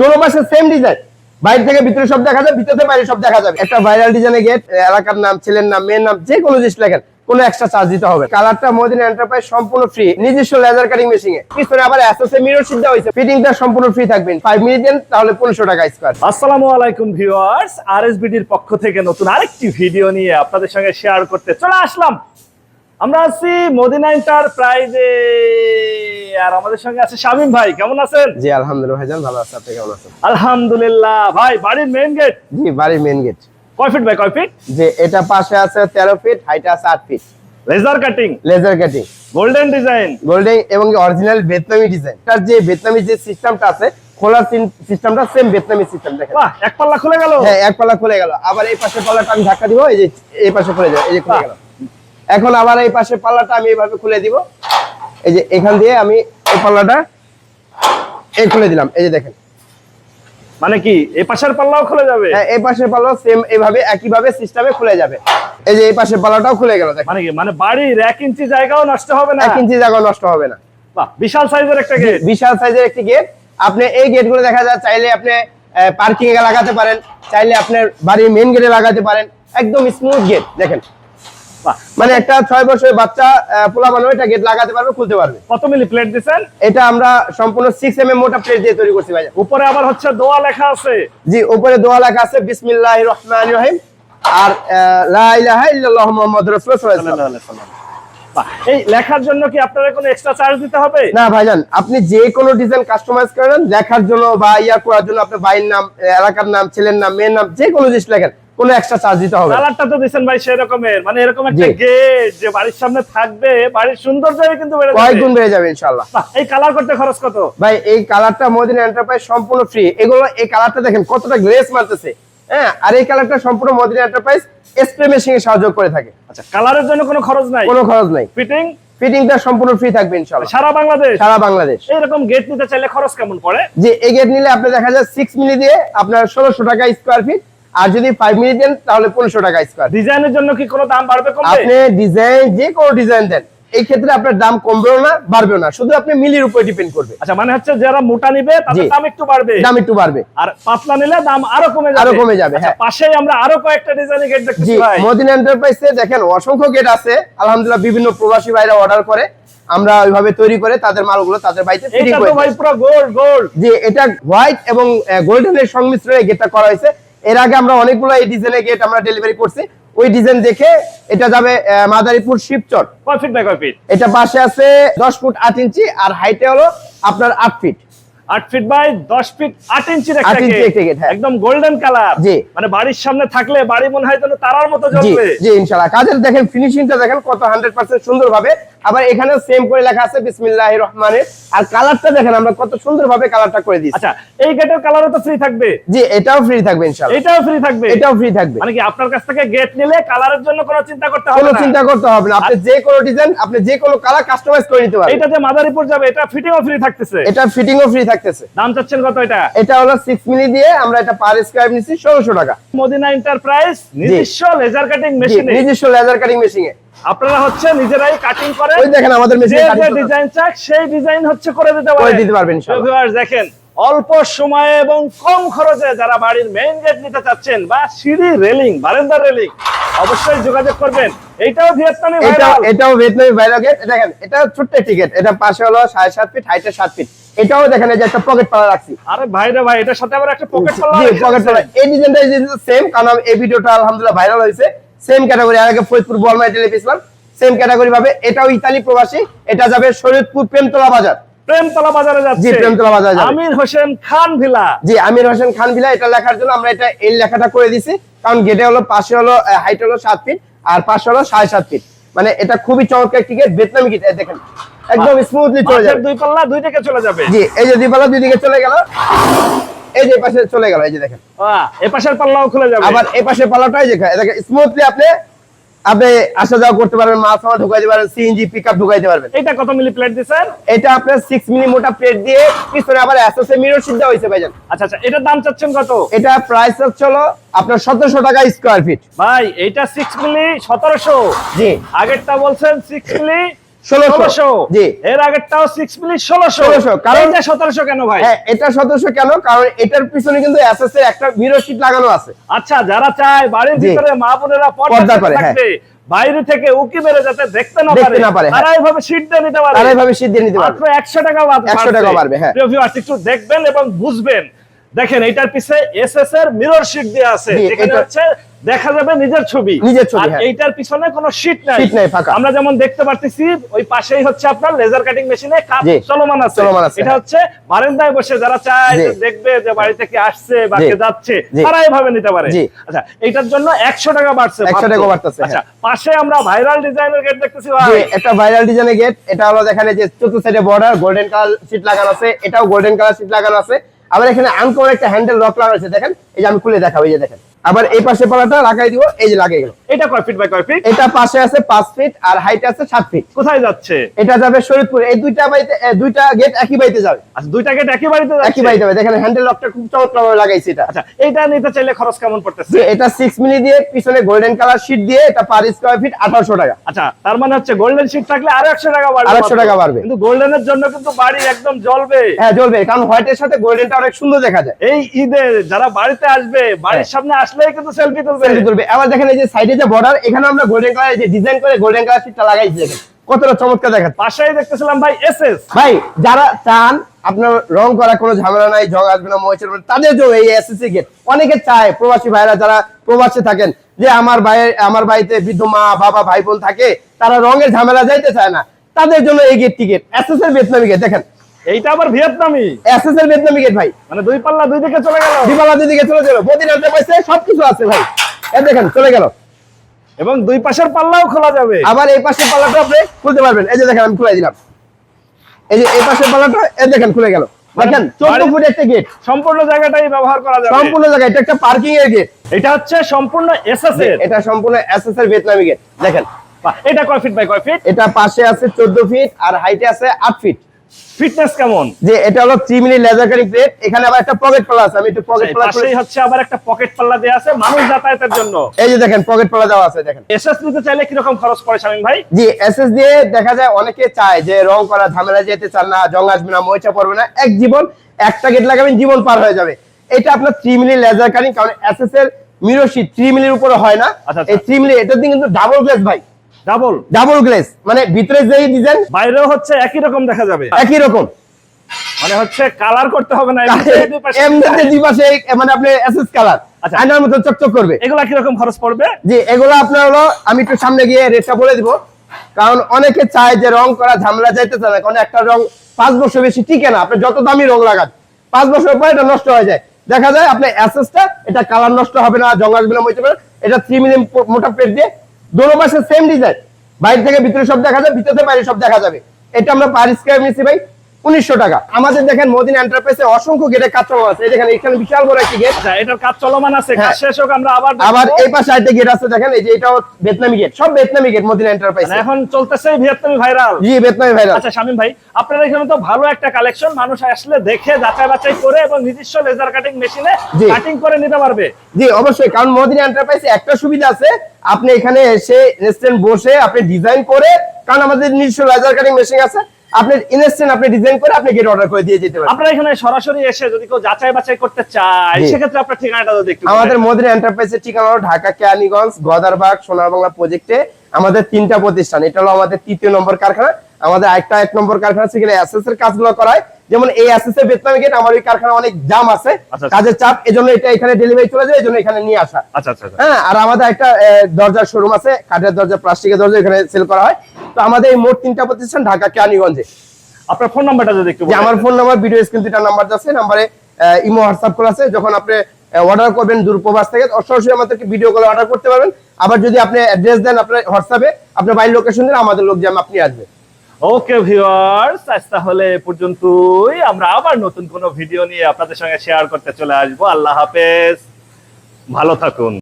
দোনো পাশে same design, বাইরে থেকে ভিতরে সব দেখা যাবে, ভিতর থেকে বাইরে সব দেখা যাবে। একটা ভাইরাল ডিজাইনের গেট, এলাকার নাম, ছেলের নাম, মেয়ের নাম, যে কোনো জিনিস লেখেন, কোনো এক্সট্রা চার্জ দিতে হবে। কালারটা মদিনা এন্টারপ্রাইজ সম্পূর্ণ ফ্রি, নিজস্ব লেজার কাটিং মেশিন এ। পিছনে আবার এসএসএ মিরর শীট দেওয়া হয়েছে, ফিটিংটা সম্পূর্ণ ফ্রি থাকবে। 5 মিনিট দেন তাহলে 1500 টাকা স্কয়ার। আসসালামু আলাইকুম ভিউয়ার্স, আরএসবিডির পক্ষ থেকে নতুন আরেকটি ভিডিও নিয়ে আপনাদের সঙ্গে শেয়ার করতে চলে আসলাম। আমরা আছি মদিনা এন্টারপ্রাইজে, আর আমাদের সঙ্গে আছে শামীম ভাই। কেমন আছেন? জি আলহামদুলিল্লাহ ভাইজান, ভালো আছি। আপনি কেমন আছেন? আলহামদুলিল্লাহ। ভাই বাড়ির মেইন গেট? জি বাড়ির মেইন গেট। কয় ফিট বাই কয় ফিট? যে এটা পাশে আছে 13 ফিট, হাইটে আছে 8 feet. Laser cutting, laser cutting, golden design, golden এবং অরিজিনাল ভিয়েতনামি ডিজাইন। তার যে ভিয়েতনামি যে সিস্টেমটা আছে, খোলার সিস্টেমটা সেম ভিয়েতনামি সিস্টেম। দেখেন, বাহ, এক পাল্লা খুলে গেল। হ্যাঁ, এক পাল্লা খুলে গেল। আবার এই পাশে পাল্লাটা আমি ধাক্কা দিব, এই যে এই পাশে খুলে যাবে, এই যে খুলে গেল। এখন আবার এই পাশে পাল্লাটা আমি এইভাবে খুলে দিব, এই যে এখান দিয়ে আমি এই পাল্লাটা এই খুলে দিলাম, এই যে দেখেন। মানে কি এই পাশের পাল্লাও খুলে যাবে? হ্যাঁ, এই পাশের পাল্লাও সেম এইভাবে একই ভাবে সিস্টেমে খুলে যাবে। এই যে এই পাশের পাল্লাটাও খুলে গেল। দেখেন, মানে কি, মানে বাড়ির 1 ইঞ্চি জায়গাও নষ্ট হবে না? 1 ইঞ্চি জায়গা নষ্ট হবে না। বাহ, বিশাল সাইজের একটা গেট। বিশাল সাইজের একটি গেট। আপনি এই গেটগুলো দেখা যায় চাইলে আপনি পার্কিং এ লাগাতে পারেন, চাইলে আপনার বাড়ির মেইন গেটে লাগাতে পারেন। একদম স্মুথ গেট। দেখেন, মানে একটা 6 বছরের বাচ্চা পোলা বানো এটা গেট লাগাতে পারবে, খুলতে পারবে। কত মিলি প্লেট দিবেন? এটা আমরা সম্পূর্ণ 6 mm মোটা প্লেট দিয়ে তৈরি করছি ভাই। উপরে আবার হচ্ছে দোয়া লেখা আছে। জি, উপরে দোয়া লেখা আছে বিসমিল্লাহির রহমানির রহিম, আর লা ইলাহা ইল্লাল্লাহু মুহাম্মাদুর রাসূলুল্লাহ সাল্লাল্লাহু আলাইহি ওয়াসাল্লাম। এই লেখার জন্য কি আপনাদের কোনো এক্সট্রা চার্জ দিতে হবে? না ভাইজান, আপনি যে কোনো ডিজাইন কাস্টমাইজ করেন, লেখার জন্য বা ইয়া করার জন্য আপনার ভাইয়ের নাম, এলাকার নাম, ছেলের নাম, মেয়ের নাম, যে কোনো জিনিস লেখেন, কোনো এক্সট্রা চার্জ দিতে হবে। কালারটা তো দিবেন ভাই সেই রকমের, মানে এরকম একটা গেট যে বাড়ির সামনে থাকবে, বাড়ির সৌন্দর্যই কিন্তু বেড়ে যাবে, কয়েক গুণ বেড়ে যাবে ইনশাআল্লাহ। এই কালার করতে খরচ কত? ভাই এই কালারটা মদিনা এন্টারপ্রাইজ সম্পূর্ণ ফ্রি। এগুলো এই কালারটা দেখেন কতটা গ্লেজ মারতেছে। হ্যাঁ, আর এই কালারটা সম্পূর্ণ মদিনা এন্টারপ্রাইজ স্প্রে মেশিনে সাহায্য করে থাকে। আচ্ছা, কালারের জন্য কোনো খরচ নাই? কোনো খরচ নাই। ফিটিংটা সম্পূর্ণ ফ্রি থাকবে ইনশাআল্লাহ। সারা বাংলাদেশ? সারা বাংলাদেশ। এরকম গেট নিতে চাইলে খরচ কেমন পড়ে? যে এই গেট নিলে আপনি দেখা যায় 6 মিলি দিয়ে আপনার 1600 টাকা স্কয়ার ফিট, আর যদি 5 মিলি দেন তাহলে 1500 টাকা স্কয়ার। ডিজাইনের জন্য কি কোনো দাম বাড়বে কমবে? আপনি ডিজাইন যে কোনো ডিজাইন দেন, এই ক্ষেত্রে আপনার দাম কমবেও না বাড়বেও না, শুধু আপনি মিলির উপর ডিপেন্ড করবে। আচ্ছা, মানে হচ্ছে যারা মোটা নিবে তাদের দাম একটু বাড়বে, আর পাতলা নিলে দাম আরো কমে যাবে। হ্যাঁ, পাশেই আমরা আরো কয়েকটা ডিজাইনের গেট দেখতেছি ভাই। মদিনা এন্টারপ্রাইজে দেখেন অসংখ্য গেট আছে আলহামদুলিল্লাহ। বিভিন্ন প্রবাসী ভাইরা অর্ডার করে, আমরা ওইভাবে তৈরি করে তাদের মালগুলো তাদের বাড়িতে ফিটিং করে। এটা তো ভাই পুরো গোল্ড। জি, এটা হোয়াইট এবং গোল্ডেনের সংমিশ্রণে গেটটা করা হয়েছে। এর আগে আমরা অনেকগুলো এই ডিজাইনের গেট আমরা ডেলিভারি করছি। ওই ডিজাইন দেখে এটা যাবে মাদারীপুর শিবচর। কয় ফিট বাই কয় ফিট? এটা পাশে আছে 10 ফুট 8 ইঞ্চি, আর হাইটে হলো আপনার 8 ফিট। 8 ফিট বাই 10 ফিট 8 ইঞ্চির একটা গেট, হ্যাঁ। একদম গোল্ডেন কালার। জি, মানে বাড়ির সামনে থাকলে বাড়ি মনে হয় যেন তারার মতো জ্বলবে। জি ইনশাআল্লাহ। কাজের দেখেন ফিনিশিংটা দেখেন কত 100% সুন্দরভাবে। আবার এখানে সেম করে লেখা আছে বিসমিল্লাহির রহমানির, আর কালারটা দেখেন আমরা কত সুন্দরভাবে কালারটা করে দিয়েছি। আচ্ছা, এই গেটের কালারও তো ফ্রি থাকবে? জি, এটাও ফ্রি থাকবে ইনশাআল্লাহ। এটাও ফ্রি থাকবে? এটাও ফ্রি থাকবে। মানে কি আপনার কাছ থেকে গেট নিলে কালারের জন্য কোনো চিন্তা করতে হবে না? কোনো চিন্তা করতে হবে না। আপনি যে কোনো ডিজাইন, আপনি যে কোনো কালার কাস্টমাইজ করে নিতে পারবেন। এটা যে মাদারীপুর যাবে, এটা ফিটিংও ফ্রি থাকতেছে? এটা ফিটিংও ফ্রি থাকতেছে। দাম চাচ্ছেন কত এটা? এটা হলো 6 মিলি দিয়ে আমরা এটা পার স্কয়ার নিছি 1600 টাকা। মদিনা এন্টারপ্রাইজ নিজস্ব লেজার কাটিং মেশিনে, নিজস্ব লেজার কাটিং মেশিনে আপনারা হচ্ছে নিজেরাই কাটিং করেন। ওই দেখেন আমাদের মেশিনে যে ডিজাইন চাই সেই ডিজাইন হচ্ছে করে দিতে পারবেন ইনশাআল্লাহ। ভিউয়ার্স দেখেন, অল্প সময়ে এবং কম খরচে যারা বাড়ির মেইন গেট নিতে চাচ্ছেন বা সিঁড়ি রেলিং, বারান্দার রেলিং, অবশ্যই যোগাযোগ করবেন। এইটাও ভিয়েতনামি ভাইরাল। এটাও ভিয়েতনামি ভাইরাল গেট। দেখেন এটা ছোট্ট টিকেট, এটা পাশে হলো 7.5 ফিট, হাইটে 7 ফিট। এটাও দেখেন এই যে একটা পকেট পাল্লা রাখছি। আরে ভাই রে ভাই, এটার সাথে আবার একটা পকেট পাল্লা। জি, পকেট পাল্লা। এই ডিজাইনটা সেম, কারণ এই ভিডিওটা আলহামদুলিল্লাহ ভাইরাল হয়েছে। সেম ক্যাটাগরি, আর আগে ফরিদপুর বলমাই টেলিভিশন সেম ক্যাটাগরি ভাবে। এটাও ইতালি প্রবাসী, এটা যাবে শরীয়তপুর প্রেমতলা বাজার। প্রেমতলা বাজারে যাচ্ছে? জি, প্রেমতলা বাজারে যাবে। আমির হোসেন খান ভিলা। জি, আমির হোসেন খান ভিলা। এটা লেখার জন্য আমরা এটা এই লেখাটা করে দিছি, কারণ গেটে হলো পাশে হলো হাইট হলো 7 ফিট, আর পাশে হলো 7.5 ফিট। মানে এটা খুবই চমৎকার একটি গেট, ভিয়েতনামি গেট। দেখেন একদম স্মুথলি চলে যাবে। দুই পাল্লা দুই দিকে চলে যাবে। জি, এই যে দুই পাল্লা দুই দিকে চলে গেল, এই যে পাশে চলে গেল, এই যে দেখেন। এই পাশের পাল্লাও খুলে যাবে। আবার এই পাশের পাল্লাটাই দেখেন স্মুথলি আপনি আসা যাওয়া করতে পারবেন, মাছ মাছ ঢুকাইতে পারবেন, সিএনজি পিকআপ ঢুকাইতে পারবেন। এটা কত মিলি প্লেট দিবেন? এটা আপনার 6 মিলি মোটা প্লেট দিয়ে পিছনে আবার এসএসএ মিরর শীট দেওয়া হয়েছে ভাইজান। আচ্ছা, এটার দাম চাচ্ছেন কত? এটা প্রাইস হলো আপনার 1700 টাকা স্কয়ার ফিট। ভাই এটা 6 মিলি 1700। জি, আগেরটা বলছেন 6 মিলি 1600 জি। এর আগেরটাও 6 মিলি 1600, কারণ 1700 কেন ভাই? হ্যাঁ, এটা 1700 কেন, কারণ এটার পিছনে কিন্তু এসএস এর একটা মিরর শীট লাগানো আছে। আচ্ছা, যারা চায় বাড়ির ভিতরে মা বোনেরা পর্দা করে থাকবে, বাইরে থেকে উকি মেরে যাতে দেখতে না পারে, তারা এইভাবে শীট দিয়ে নিতে পারে। মাত্র 100 টাকা বাড়বে। হ্যাঁ, প্রিয় ভিউয়ার্স, একটু দেখবেন এবং বুঝবেন। দেখেন, এটার পিছে এসএস এর মিরর শীট দেয়া আছে, যেখানে হচ্ছে দেখা যাবে নিজের ছবি। আর এইটার পিছনে কোনো শীট নাই, আমরা যেমন দেখতে পারতেছি। ওই পাশেই হচ্ছে আপনার লেজার কাটিং মেশিনে কাজ চলমান আছে। এটা হচ্ছে বারান্দায় বসে যারা চায় দেখবে যে বাড়ি থেকে আসছে বা কে যাচ্ছে, তারা এইভাবে নিতে পারে। আচ্ছা, এইটার জন্য 100 টাকা বাড়ছে। 100 টাকা বাড়তেছে। আচ্ছা, পাশে আমরা ভাইরাল ডিজাইনের গেট দেখতেছি ভাই। এটা ভাইরাল ডিজাইনের গেট। এটা হলো দেখেন যে চতুর্থ সাইডে বর্ডার গোল্ডেন কালার শীট লাগানো আছে, এটাও গোল্ডেন কালার শীট লাগানো আছে। আবার এখানে আনকমন একটা হ্যান্ডেল লক লাগানো আছে, দেখেন। এই যে আমি খুলে দেখাবো, এই যে দেখেন। আবার এই পাশে পালাটা লাগাই দিব, এই যে লাগিয়ে গেল। এটা কয় ফিট বাই কয় ফিট? এটা পাশে আছে 5 ফিট আর হাইটে আছে 7 ফিট। কোথায় যাচ্ছে? এটা যাবে শরীয়তপুর। এই দুইটা গেট একই বাড়িতে যাবে। আচ্ছা, দুইটা গেট একই বাড়িতে যাচ্ছে? একই বাড়িতে যাবে। দেখেন হ্যান্ডেল লকটা খুব চমৎকারভাবে লাগাইছে এটা। আচ্ছা, এটা নিতে চাইলে খরচ কেমন পড়তেছে? এটা 6 মিলি দিয়ে পিছনে গোল্ডেন কালার শীট দিয়ে এটা পার স্কয়ার ফিট 1800 টাকা। আচ্ছা, তার মানে হচ্ছে গোল্ডেন শীট থাকলে আরো 100 টাকা বাড়বে। 100 টাকা বাড়বে। কিন্তু গোল্ডেনের জন্য কিন্তু বাড়ি একদম জ্বলবে। হ্যাঁ, জ্বলবে, কারণ হোয়াইটের সাথে গোল্ডেনটা অনেক সুন্দর দেখা যায়। এই ঈদে যারা বাড়িতে আসবে, বাড়ির সামনে আসলেই কিন্তু সেলফি তুলবে। আবার দেখেন এই যে সাইডে যে বর্ডার, এখানে আমরা গোল্ডেন কালার যে ডিজাইন করে গোল্ডেন কালার শীটটা লাগাইছি, দেখেন কতটা চমৎকার দেখাচ্ছে। পাশেই দেখতেছিলাম ভাই এসএস। ভাই, যারা চান আপনার রং করা কোনো ঝামেলা নাই, জং আসবে না, ময়লা আসবে না, তাদের জন্য এই এসএসসি গেট। অনেকে চায়, প্রবাসী ভাইরা যারা প্রবাসে থাকেন, যে আমার বাড়িতে বৃদ্ধ মা বাবা ভাই বোন থাকে, তারা রঙের ঝামেলা যাইতে চায় না, তাদের জন্য এই গেট টিকেট এসএস এর ভিয়েতনামি গেট। দেখেন, এইটা আবার ভিয়েতনামি এসএস এর ভিয়েতনামি গেট ভাই। মানে দুই পাল্লা দুই দিকে চলে গেল। দুই পাল্লা দুই দিকে চলে গেল, বদিন আনতে পাইছে, সবকিছু আছে ভাই। এই দেখেন চলে গেল। এবং দুই পাশের পাল্লাও খোলা যাবে। আবার এই পাশের পাল্লাটা আপনি খুলতে পারবেন। এই যে দেখেন আমি খুলে দিলাম, এই যে এই পাশের পাল্লাটা, এই দেখেন খুলে গেল। দেখেন 14 ফুট একটা গেট, সম্পূর্ণ জায়গাটাই ব্যবহার করা যাবে। সম্পূর্ণ জায়গা। এটা একটা পার্কিং এর গেট। এটা হচ্ছে সম্পূর্ণ এসএস এর। এটা সম্পূর্ণ এসএস এর ভিয়েতনামি গেট। দেখেন, এটা কয় ফিট বাই কয় ফিট? এটা পাশে আছে 14 ফিট আর হাইটে আছে 8 ফিট। ফিটনেস কেমন? যে এটা হলো 3 মিলি লেজার কাটিং প্লেট। এখানে আবার একটা পকেট পাল্লা আছে, আমি একটু পকেট পাল্লা পাশেই হচ্ছে আবার একটা পকেট পাল্লা দেয়া আছে মানুষ যাতায়াতের জন্য। এই যে দেখেন পকেট পাল্লা দেওয়া আছে। দেখেন এসএস নিতে চাইলে কি রকম খরচ পড়ে শামীম ভাই? জি, এসএস দিয়ে দেখা যায় অনেকে চায় যে রং করা ঝামেলা যেতে চান না, জং আসবে না, ময়লা পড়বে না, এক জীবন একটা গেট লাগাবেন, জীবন পার হয়ে যাবে। এটা আপনার 3 মিলি লেজার কাটিং, কারণ এসএস এর মিরর শীট 3 মিলির উপরে হয় না। এই 3 মিলি এটা দিয়ে কিন্তু ডাবল গ্লেজ ভাই। ডাবল গ্লেজ মানে ভিতরে যেই ডিজাইন, বাইরেও হচ্ছে একই রকম দেখা যাবে। একই রকম, মানে হচ্ছে কালার করতে হবে না, এমনিতে দুই পাশে মানে আপনি এসএস কালার আয়নার মতো চকচক করবে। এগুলা কি রকম খরচ পড়বে? জি, এগুলো আপনার হলো, আমি একটু সামনে গিয়ে রেটটা বলে দিব, কারণ অনেকে চায় যে রং করা ঝামেলা যাইতে চায় না, কারণ একটা রং 5 বছর বেশি টিকে না। আপনি যত দামি রং লাগান 5 বছর পর এটা নষ্ট হয়ে যায়। দেখা যায় আপনার এসএসটা, এটা কালার নষ্ট হবে না, জং আসবে না, মইতে পারে। এটা 3 মিলি মোটা প্লেট দিয়ে দোনো পাশে সেম ডিজাইন, বাইরে থেকে ভিতরে সব দেখা যায়, ভিতরে থেকে বাইরে সব দেখা যাবে। এটা আমরা পার স্কয়ার নিচ্ছি ভাই 1900 টাকা। আমাদের দেখেন মদিনা এন্টারপ্রাইজে অসংখ্য গেটের কাজ চলমান আছে। এই দেখেন এখানে বিশাল বড় একটি গেট। আচ্ছা, এটার কাজ চলমান আছে, কাজ শেষ হোক আমরা আবার এই পাশে আরেকটা গেট আছে। দেখেন এই যে এটাও ভিয়েতনামি গেট, সব ভিয়েতনামি গেট মদিনা এন্টারপ্রাইজ। এখন চলতেছে ভিয়েতনামি ভাইরাল। জি, ভিয়েতনামি ভাইরাল। আচ্ছা শামীম ভাই, আপনারা এখানে তো ভালো একটা কালেকশন, মানুষ আসলে দেখে যাচাই বাছাই করে এবং নিজস্ব লেজার কাটিং মেশিনে কাটিং করে নিতে পারবে। জি অবশ্যই, কারণ মদিনা এন্টারপ্রাইজে একটা সুবিধা আছে, আপনি এখানে এসে রেস্টুরেন্ট বসে আপনি ডিজাইন করে, কারণ আমাদের নিজস্ব লেজার কাটিং মেশিন আছে, আপনি ইনস্ট্যান্ট আপনি ডিজাইন করে আপনি গেট অর্ডার করে দিয়ে যেতে পারেন। আপনারা এখানে সরাসরি এসে যদি কেউ যাচাই বাছাই করতে চায়, সেক্ষেত্রে আপনার ঠিকানাটা যদি একটু। আমাদের মদিনা এন্টারপ্রাইজের ঠিকানা হলো ঢাকা কেরানীগঞ্জ গদারবাগ সোনার বাংলা প্রজেক্টে। আমাদের 3টা প্রতিষ্ঠান। এটা হলো আমাদের 3য় নম্বর কারখানা। আমাদের আরেকটা 1 নম্বর কারখানা সেখানে এসএস এর কাজগুলো করায়। যেমন এই এসএস এর ভিয়েতনামি গেট, আমার ওই কারখানা অনেক জাম আছে, কাজের চাপ, এজন্য এটা এখানে ডেলিভারি চলে যায়, এজন্য এখানে নিয়ে আসা। আচ্ছা আচ্ছা। হ্যাঁ, আর আমাদের একটা দরজার শোরুম আছে, কাঠের দরজা, প্লাস্টিকের দরজা, এখানে সেল করা হয়। তো আমাদের এই মোট 3টা প্রতিষ্ঠান ঢাকা কেরানীগঞ্জে। আপনার ফোন নাম্বারটা যদি একটু বলেন। আমার ফোন নাম্বার ভিডিও স্ক্রিন 2টা নাম্বার আছে, নম্বরে ইমো হোয়াটসঅ্যাপ করা আছে। যখন আপনি অর্ডার করবেন দূরপ্রবাস থেকে, সরাসরি আমাদেরকে ভিডিও কলে অর্ডার করতে পারবেন। আবার যদি আপনি অ্যাড্রেস দেন আপনার হোয়াটসঅ্যাপে, আপনার বাড়ির লোকেশন দেন, আমাদের লোক যেমন আপনি আসবেন। ওকে ভিউয়ার্স, আজ তাহলে এ পর্যন্তই। আমরা আবার নতুন কোনো ভিডিও নিয়ে আপনাদের সঙ্গে শেয়ার করতে চলে আসবো। আল্লাহ হাফেজ, ভালো থাকুন।